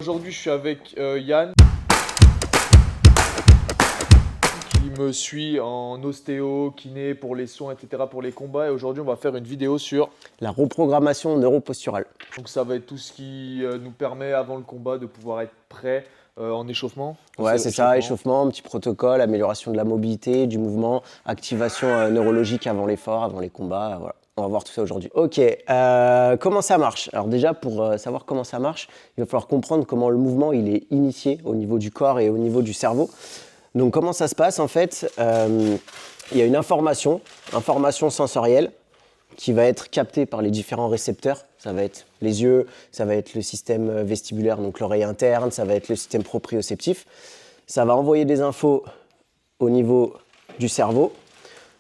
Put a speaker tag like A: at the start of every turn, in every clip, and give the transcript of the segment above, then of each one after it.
A: aujourd'hui, je suis avec Yann qui me suit en ostéo, kiné pour les soins, etc. pour les combats. Et aujourd'hui, on va faire une vidéo sur.
B: La reprogrammation neuroposturale.
A: Donc, ça va être tout ce qui nous permet avant le combat de pouvoir être prêt en échauffement.
B: Ouais, c'est ça, échauffement, petit protocole, amélioration de la mobilité, du mouvement, activation neurologique avant l'effort, avant les combats. Voilà. On va voir tout ça aujourd'hui. Ok, comment ça marche? Alors déjà, pour savoir comment ça marche, il va falloir comprendre comment le mouvement il est initié au niveau du corps et au niveau du cerveau. Donc comment ça se passe? En fait, il y a une information sensorielle qui va être captée par les différents récepteurs. Ça va être les yeux, ça va être le système vestibulaire, donc l'oreille interne, ça va être le système proprioceptif. Ça va envoyer des infos au niveau du cerveau.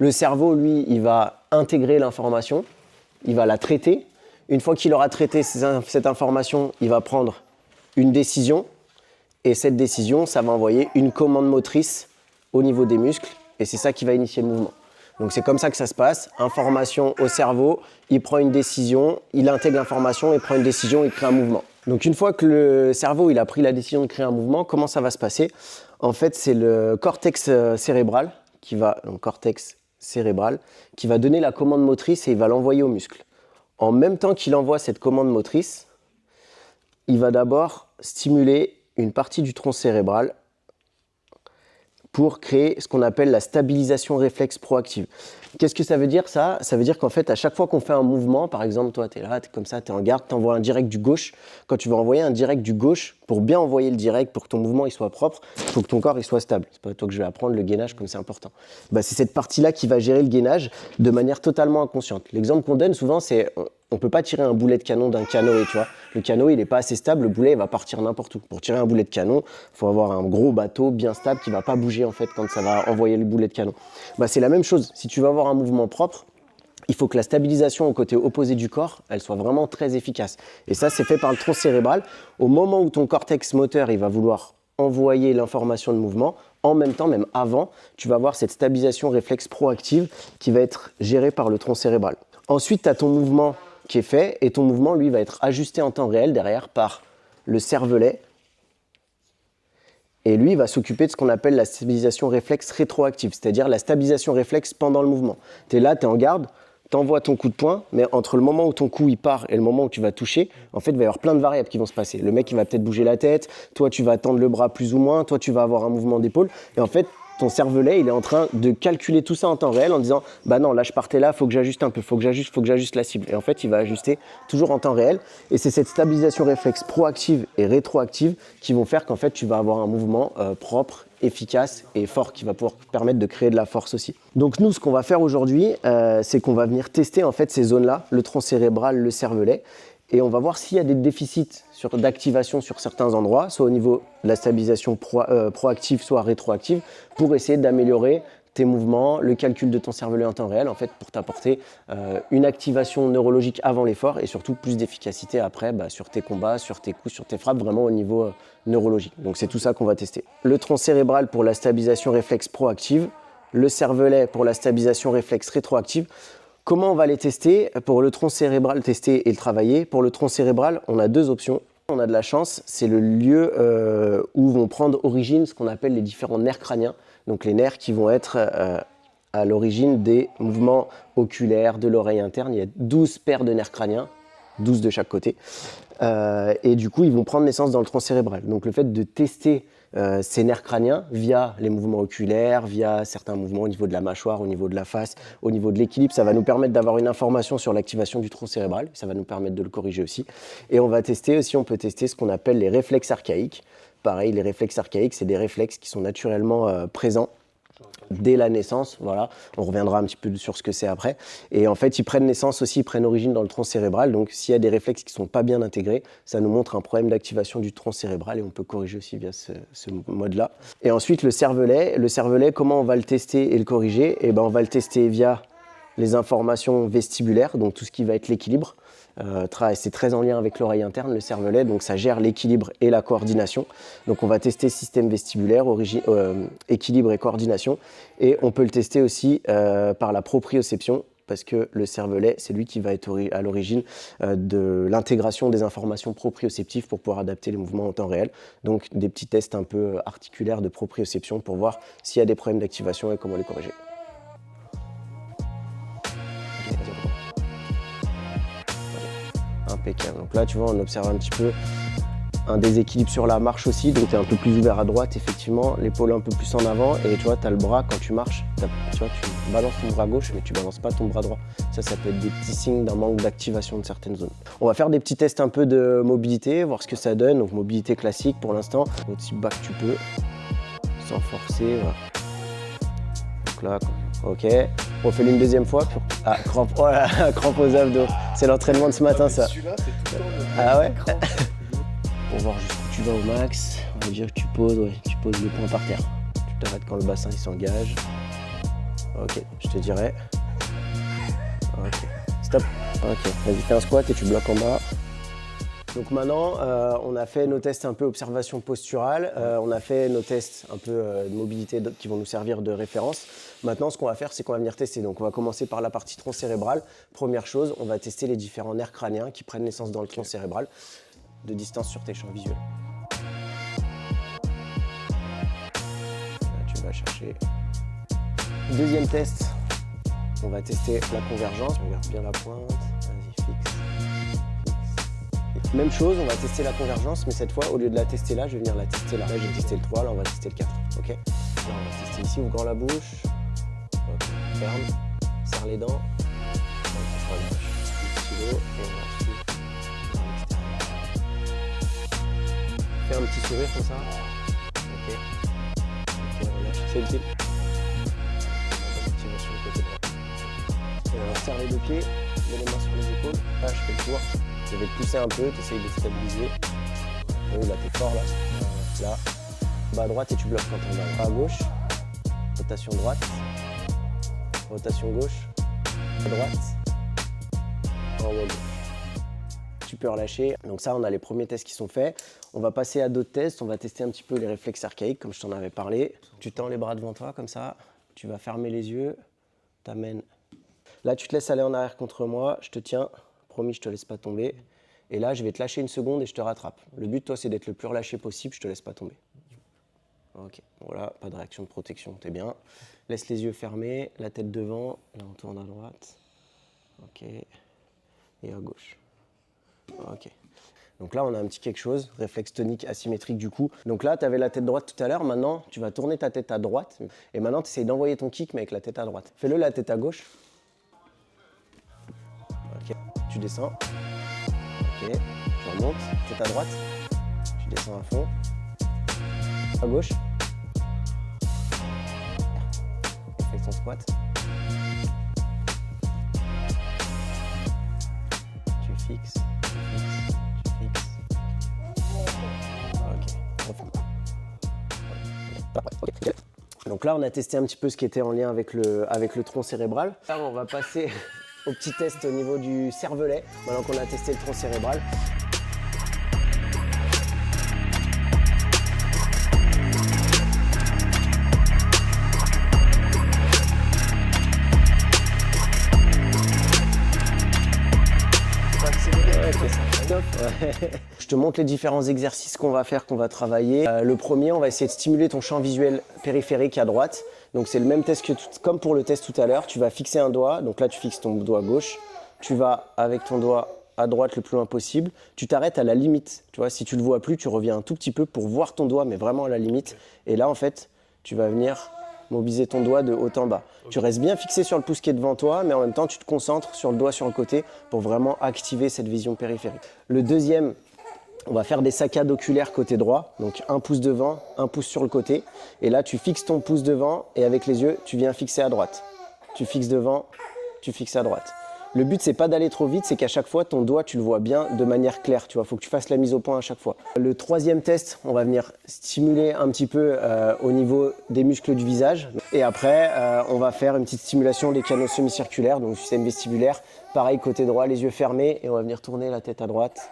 B: Le cerveau, lui, il va intégrer l'information, il va la traiter. Une fois qu'il aura traité cette information, il va prendre une décision. Et cette décision, ça va envoyer une commande motrice au niveau des muscles. Et c'est ça qui va initier le mouvement. Donc c'est comme ça que ça se passe, information au cerveau, il prend une décision, il intègre l'information, il prend une décision, il crée un mouvement. Donc une fois que le cerveau il a pris la décision de créer un mouvement, comment ça va se passer? En fait, c'est le cortex cérébral qui va donner la commande motrice et il va l'envoyer au muscle. En même temps qu'il envoie cette commande motrice, il va d'abord stimuler une partie du tronc cérébral pour créer ce qu'on appelle la stabilisation réflexe proactive. Qu'est-ce que ça veut dire ça? Ça veut dire qu'en fait, à chaque fois qu'on fait un mouvement, par exemple, toi, tu es là, tu es comme ça, tu es en garde, tu envoies un direct du gauche. Quand tu vas envoyer un direct du gauche, pour bien envoyer le direct, pour que ton mouvement il soit propre, il faut que ton corps il soit stable. C'est pas toi que je vais apprendre le gainage comme c'est important. C'est cette partie-là qui va gérer le gainage de manière totalement inconsciente. L'exemple qu'on donne souvent, c'est on ne peut pas tirer un boulet de canon d'un canoë, tu vois. Le canoë, il n'est pas assez stable, le boulet, il va partir n'importe où. Pour tirer un boulet de canon, il faut avoir un gros bateau bien stable qui ne va pas bouger en fait quand ça va envoyer le boulet de canon. C'est la même chose. Si tu veux avoir un mouvement propre, il faut que la stabilisation au côté opposé du corps, elle soit vraiment très efficace. Et ça, c'est fait par le tronc cérébral. Au moment où ton cortex moteur, il va vouloir envoyer l'information de mouvement, en même temps, même avant, tu vas avoir cette stabilisation réflexe proactive qui va être gérée par le tronc cérébral. Ensuite, tu as ton mouvement qui est fait et ton mouvement, lui, va être ajusté en temps réel derrière par le cervelet. Et lui, il va s'occuper de ce qu'on appelle la stabilisation réflexe rétroactive, c'est-à-dire la stabilisation réflexe pendant le mouvement. Tu es là, tu es en garde, tu envoies ton coup de poing, mais entre le moment où ton coup il part et le moment où tu vas toucher, en fait, il va y avoir plein de variables qui vont se passer. Le mec, il va peut-être bouger la tête, toi, tu vas tendre le bras plus ou moins, toi, tu vas avoir un mouvement d'épaule. Et en fait, ton cervelet, il est en train de calculer tout ça en temps réel en disant « Bah non, là, je partais là, il faut que j'ajuste un peu, faut que j'ajuste la cible. » Et en fait, il va ajuster toujours en temps réel. Et c'est cette stabilisation réflexe proactive et rétroactive qui vont faire qu'en fait, tu vas avoir un mouvement propre, efficace et fort qui va pouvoir permettre de créer de la force aussi. Donc nous, ce qu'on va faire aujourd'hui, c'est qu'on va venir tester en fait ces zones-là, le tronc cérébral, le cervelet, et on va voir s'il y a des déficits d'activation sur certains endroits, soit au niveau de la stabilisation proactive, soit rétroactive, pour essayer d'améliorer tes mouvements, le calcul de ton cervelet en temps réel, en fait, pour t'apporter une activation neurologique avant l'effort et surtout plus d'efficacité après sur tes combats, sur tes coups, sur tes frappes, vraiment au niveau neurologique. Donc c'est tout ça qu'on va tester. Le tronc cérébral pour la stabilisation réflexe proactive, le cervelet pour la stabilisation réflexe rétroactive. Comment on va les tester? Pour le tronc cérébral, tester et le travailler. Pour le tronc cérébral, on a deux options. On a de la chance, c'est le lieu où vont prendre origine ce qu'on appelle les différents nerfs crâniens. Donc les nerfs qui vont être à l'origine des mouvements oculaires de l'oreille interne. Il y a 12 paires de nerfs crâniens, 12 de chaque côté. Et du coup, ils vont prendre naissance dans le tronc cérébral. Donc le fait de tester ces nerfs crâniens via les mouvements oculaires, via certains mouvements au niveau de la mâchoire, au niveau de la face, au niveau de l'équilibre, ça va nous permettre d'avoir une information sur l'activation du tronc cérébral, ça va nous permettre de le corriger aussi. Et on va tester aussi, on peut tester ce qu'on appelle les réflexes archaïques. Pareil, les réflexes archaïques, c'est des réflexes qui sont naturellement présents dès la naissance, voilà. On reviendra un petit peu sur ce que c'est après. Et en fait, ils prennent naissance aussi, ils prennent origine dans le tronc cérébral. Donc, s'il y a des réflexes qui ne sont pas bien intégrés, ça nous montre un problème d'activation du tronc cérébral et on peut corriger aussi via ce mode-là. Et ensuite, le cervelet, comment on va le tester et le corriger? On va le tester via les informations vestibulaires, donc tout ce qui va être l'équilibre. C'est très en lien avec l'oreille interne, le cervelet, donc ça gère l'équilibre et la coordination. Donc on va tester système vestibulaire, équilibre et coordination, et on peut le tester aussi par la proprioception, parce que le cervelet, c'est lui qui va être à l'origine de l'intégration des informations proprioceptives pour pouvoir adapter les mouvements en temps réel. Donc des petits tests un peu articulaires de proprioception pour voir s'il y a des problèmes d'activation et comment les corriger. Ok, vas-y, on reprend. Impeccable. Donc là, tu vois, on observe un petit peu un déséquilibre sur la marche aussi, donc tu es un peu plus ouvert à droite, effectivement, l'épaule un peu plus en avant, et tu vois, tu as le bras, quand tu marches, tu vois, tu balances ton bras gauche, mais tu balances pas ton bras droit. Ça peut être des petits signes d'un manque d'activation de certaines zones. On va faire des petits tests un peu de mobilité, voir ce que ça donne, donc mobilité classique pour l'instant, aussi bas que tu peux, sans forcer, voilà. Donc là, ok, on fait une deuxième fois, puis crampe, oh là, crampe aux abdos, c'est l'entraînement de ce matin ça. Ah ouais. Pour voir jusqu'où tu vas au max, on va dire que tu poses le poing par terre. Tu t'arrêtes quand le bassin il s'engage. Ok, je te dirais. Ok, stop. Ok, vas-y, fais un squat et tu bloques en bas. Donc maintenant, on a fait nos tests un peu observation posturale, on a fait nos tests un peu de mobilité qui vont nous servir de référence. Maintenant, ce qu'on va faire, c'est qu'on va venir tester. Donc on va commencer par la partie tronc cérébral. Première chose, on va tester les différents nerfs crâniens qui prennent naissance dans le tronc cérébral, de distance sur tes champs visuels. Là, tu vas chercher. Deuxième test, on va tester la convergence. Regarde bien la pointe. Vas-y, fixe. Même chose, on va tester la convergence, mais cette fois, au lieu de la tester là, je vais venir la tester là. Là, j'ai testé le 3, là, on va tester le 4. Ok. Là, on va tester ici, ouvre grand la bouche. Ok. Ferme. Serre les dents. Relâche. Stylo. Et on va suivre. Fais un petit sourire comme ça. Ok. Ok, relâche. C'est utile. Activation du côté droit. Et on serre les deux pieds, mets les mains sur les épaules. Là, je fais le tour. Je vais te pousser un peu, tu essayes de stabiliser. Oui, là, t'es fort, là. Là. Bas à droite et tu bloques quand on va. Bas à gauche. Rotation droite. Rotation gauche. À droite. En haut à gauche. Tu peux relâcher. Donc ça, on a les premiers tests qui sont faits. On va passer à d'autres tests. On va tester un petit peu les réflexes archaïques, comme je t'en avais parlé. Tu tends les bras devant toi, comme ça. Tu vas fermer les yeux. T'amènes. Là, tu te laisses aller en arrière contre moi. Je te tiens. Promis, je te laisse pas tomber. Et là, je vais te lâcher une seconde et je te rattrape. Le but, toi, c'est d'être le plus relâché possible. Je te laisse pas tomber. Ok. Voilà, pas de réaction de protection. T'es bien. Laisse les yeux fermés. La tête devant. Là, on tourne à droite. Ok. Et à gauche. Ok. Donc là, on a un petit quelque chose, réflexe tonique asymétrique du cou. Donc là, tu avais la tête droite tout à l'heure. Maintenant, tu vas tourner ta tête à droite. Et maintenant, tu essayes d'envoyer ton kick, mais avec la tête à droite. Fais-le la tête à gauche. Ok. Tu descends. Ok. Tu remontes. Tête à droite. Tu descends à fond. À gauche. Fais ton squat. Tu fixes. Donc là, on a testé un petit peu ce qui était en lien avec le tronc cérébral. Là, on va passer au petit test au niveau du cervelet, maintenant qu'on a testé le tronc cérébral. Je te montre les différents exercices qu'on va faire, qu'on va travailler. Le premier, on va essayer de stimuler ton champ visuel périphérique à droite. Donc c'est le même test que comme pour le test tout à l'heure. Tu vas fixer un doigt. Donc là, tu fixes ton doigt gauche. Tu vas avec ton doigt à droite le plus loin possible. Tu t'arrêtes à la limite. Tu vois, si tu ne le vois plus, tu reviens un tout petit peu pour voir ton doigt, mais vraiment à la limite. Et là, en fait, tu vas venir mobiliser ton doigt de haut en bas. Tu restes bien fixé sur le pouce qui est devant toi, mais en même temps, tu te concentres sur le doigt sur le côté pour vraiment activer cette vision périphérique. Le deuxième, on va faire des saccades oculaires côté droit. Donc un pouce devant, un pouce sur le côté. Et là, tu fixes ton pouce devant et avec les yeux, tu viens fixer à droite. Tu fixes devant, tu fixes à droite. Le but, c'est pas d'aller trop vite, c'est qu'à chaque fois, ton doigt, tu le vois bien de manière claire. Tu vois, faut que tu fasses la mise au point à chaque fois. Le troisième test, on va venir stimuler un petit peu au niveau des muscles du visage. Et après, on va faire une petite stimulation des canaux semi-circulaires, donc du système vestibulaire. Pareil, côté droit, les yeux fermés. Et on va venir tourner la tête à droite.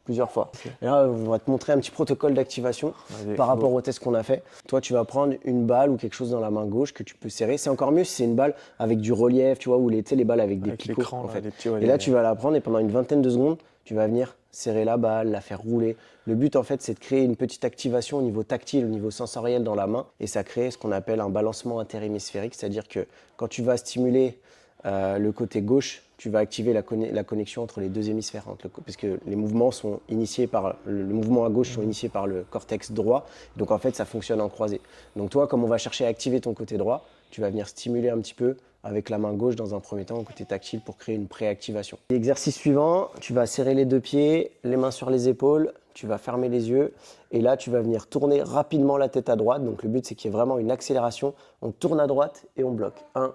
B: plusieurs fois. Et là, on va te montrer un petit protocole d'activation par rapport au test qu'on a fait. Toi, tu vas prendre une balle ou quelque chose dans la main gauche que tu peux serrer. C'est encore mieux si c'est une balle avec du relief, tu vois, ou les balles avec des picots, en fait. Et là, tu vas la prendre et pendant une vingtaine de secondes, tu vas venir serrer la balle, la faire rouler. Le but, en fait, c'est de créer une petite activation au niveau tactile, au niveau sensoriel dans la main. Et ça crée ce qu'on appelle un balancement interhémisphérique, c'est-à-dire que quand tu vas stimuler le côté gauche, tu vas activer la connexion entre les deux hémisphères, parce que les mouvements sont initiés par le mouvement à gauche sont initiés par le cortex droit. Donc en fait, ça fonctionne en croisée. Donc toi, comme on va chercher à activer ton côté droit, tu vas venir stimuler un petit peu avec la main gauche dans un premier temps au côté tactile pour créer une préactivation. L'exercice suivant, tu vas serrer les deux pieds, les mains sur les épaules, tu vas fermer les yeux et là tu vas venir tourner rapidement la tête à droite. Donc le but c'est qu'il y ait vraiment une accélération. On tourne à droite et on bloque. 1,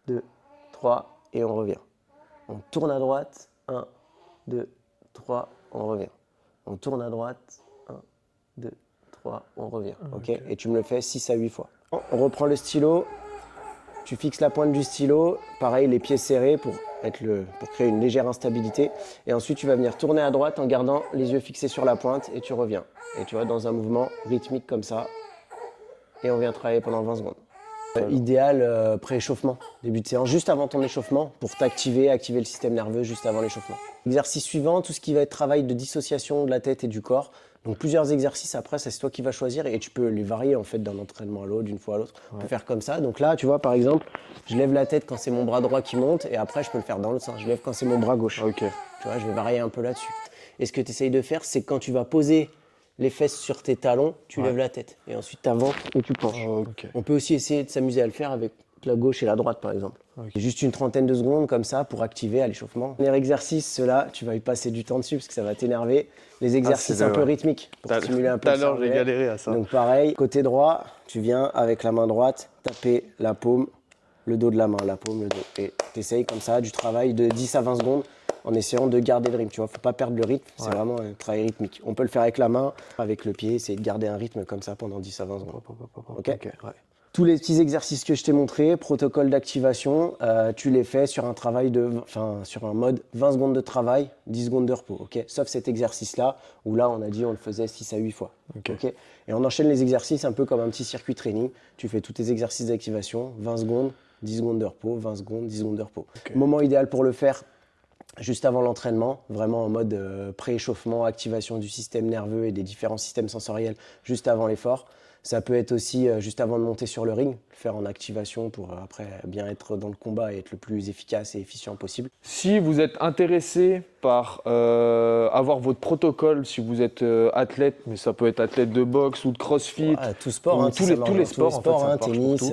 B: 2, 3 et on revient. On tourne à droite, 1, 2, 3, on revient. On tourne à droite, 1, 2, 3, on revient. Okay. Et tu me le fais 6 à 8 fois. On reprend le stylo. Tu fixes la pointe du stylo, pareil, les pieds serrés pour créer une légère instabilité. Et ensuite, tu vas venir tourner à droite en gardant les yeux fixés sur la pointe et tu reviens. Et tu vois, dans un mouvement rythmique comme ça. Et on vient travailler pendant 20 secondes. Idéal pré-échauffement, début de séance, juste avant ton échauffement pour activer le système nerveux juste avant l'échauffement. Exercice suivant, tout ce qui va être travail de dissociation de la tête et du corps. Donc plusieurs exercices après, c'est toi qui vas choisir et tu peux les varier en fait d'un entraînement à l'autre, d'une fois à l'autre. On peut faire comme ça. Donc là, tu vois, par exemple, je lève la tête quand c'est mon bras droit qui monte et après, je peux le faire dans l'autre sens. Je lève quand c'est mon bras gauche.
A: Ok.
B: Tu vois, je vais varier un peu là-dessus. Et ce que tu essayes de faire, c'est quand tu vas poser les fesses sur tes talons, tu lèves la tête et ensuite tu avances et tu penches. On peut aussi essayer de s'amuser à le faire avec la gauche et la droite par exemple. Juste une trentaine de secondes comme ça pour activer à l'échauffement. Premier exercice, ceux-là, tu vas y passer du temps dessus parce que ça va t'énerver. Les exercices un peu rythmiques pour stimuler un peu le cerveau.
A: Tout à l'heure, j'ai galéré à ça.
B: Donc pareil, côté droit, tu viens avec la main droite taper la paume, le dos de la main, la paume, le dos. Et tu essayes comme ça du travail de 10 à 20 secondes en essayant de garder le rythme. Tu vois, faut pas perdre le rythme, c'est vraiment un travail rythmique. On peut le faire avec la main, avec le pied, essayer de garder un rythme comme ça pendant 10 à 20 secondes. Tous les petits exercices que je t'ai montrés, protocole d'activation, tu les fais sur un sur un mode 20 secondes de travail, 10 secondes de repos. Sauf cet exercice-là, où là, on a dit on le faisait 6 à 8 fois. Et on enchaîne les exercices un peu comme un petit circuit training. Tu fais tous tes exercices d'activation, 20 secondes, 10 secondes de repos, 20 secondes, 10 secondes de repos. Moment idéal pour le faire, juste avant l'entraînement, vraiment en mode pré-échauffement, activation du système nerveux et des différents systèmes sensoriels juste avant l'effort. Ça peut être aussi juste avant de monter sur le ring, le faire en activation pour après bien être dans le combat et être le plus efficace et efficient possible.
A: Si vous êtes intéressé par avoir votre protocole, si vous êtes athlète, mais ça peut être athlète de boxe ou de crossfit,
B: tout sport,
A: tous les sports, en fait,
B: tennis,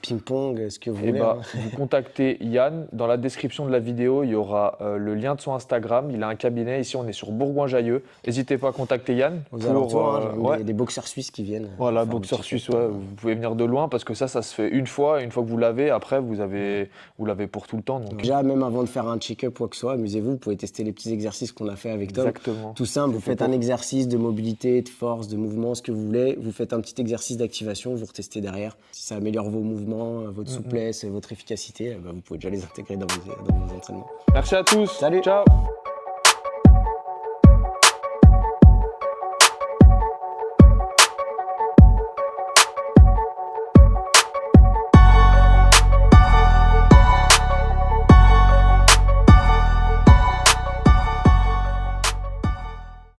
B: ping-pong, ce que vous voulez.
A: Vous contactez Yann. Dans la description de la vidéo, il y aura le lien de son Instagram. Il a un cabinet. Ici, on est sur Bourgoin-Jallieu. N'hésitez pas à contacter Yann.
B: Aux alentours, des boxeurs suisses qui viennent.
A: Voilà, boxeurs suisses, vous pouvez venir de loin parce que ça se fait une fois. Et une fois que vous l'avez, après, vous l'avez pour tout le temps. Donc.
B: Déjà, même avant de faire un check-up ou quoi que ce soit, amusez-vous. Vous pouvez tester les petits exercices qu'on a fait avec Tom.
A: Exactement.
B: Tout simple, vous faites un exercice de mobilité, de force, de mouvement, ce que vous voulez. Vous faites un petit exercice d'activation, vous retestez derrière. Si ça améliore vos mouvements, votre souplesse, votre efficacité, vous pouvez déjà les intégrer dans vos entraînements.
A: Merci à tous.
B: Salut.
A: Ciao.